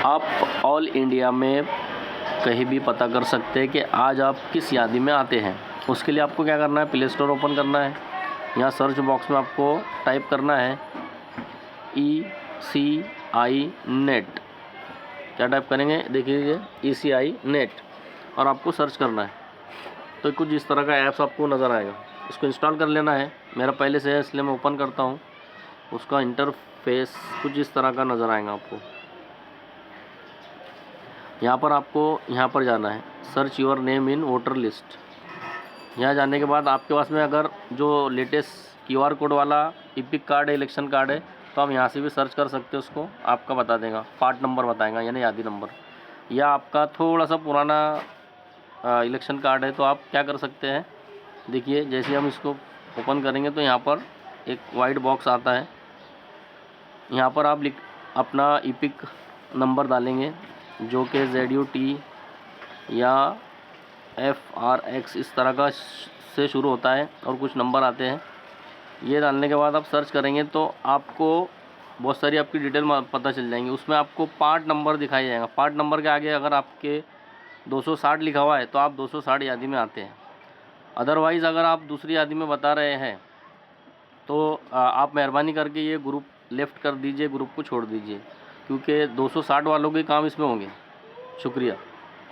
आप all India में कहीं भी पता कर सकते हैं कि आज आप किस यादी में आते हैं। उसके लिए आपको क्या करना है, प्ले स्टोर ओपन करना है। यहाँ सर्च बॉक्स में आपको टाइप करना है ECI नेट। क्या टाइप करेंगे, देखिए ECI नेट, और आपको सर्च करना है। तो कुछ इस तरह का ऐप्स आपको नज़र आएगा, इसको इंस्टॉल कर लेना है। मेरा पहले से है इसलिए मैं ओपन करता हूँ। उसका इंटरफेस कुछ इस तरह का नज़र आएगा आपको। यहाँ पर आपको यहाँ पर जाना है, search your name in voter list. यहाँ जाने के बाद आपके पास में अगर जो लेटेस्ट QR कोड वाला इपिक कार्ड है, इलेक्शन कार्ड है, तो आप यहाँ से भी सर्च कर सकते हो। उसको आपका बता देगा, पार्ट नंबर बताएगा यानी यादी नंबर। या आपका थोड़ा सा पुराना इलेक्शन कार्ड है तो आप क्या कर सकते हैं, देखिए जैसे हम इसको ओपन करेंगे तो यहाँ पर एक वाइट बॉक्स आता है। यहाँ पर आप अपना इपिक नंबर डालेंगे जो कि ZUT या FRX इस तरह का से शुरू होता है और कुछ नंबर आते हैं। ये डालने के बाद आप सर्च करेंगे तो आपको बहुत सारी आपकी डिटेल पता चल जाएंगी। उसमें आपको पार्ट नंबर दिखाई जाएगा। पार्ट नंबर के आगे अगर आपके 260 लिखा हुआ है तो आप 260 यादी में आते हैं। अदरवाइज़ अगर आप दूसरी यादी में बता रहे हैं तो आप मेहरबानी करके ये ग्रुप लेफ़्ट कर दीजिए, ग्रुप को छोड़ दीजिए, क्योंकि 260 वालों के काम इसमें होंगे। शुक्रिया।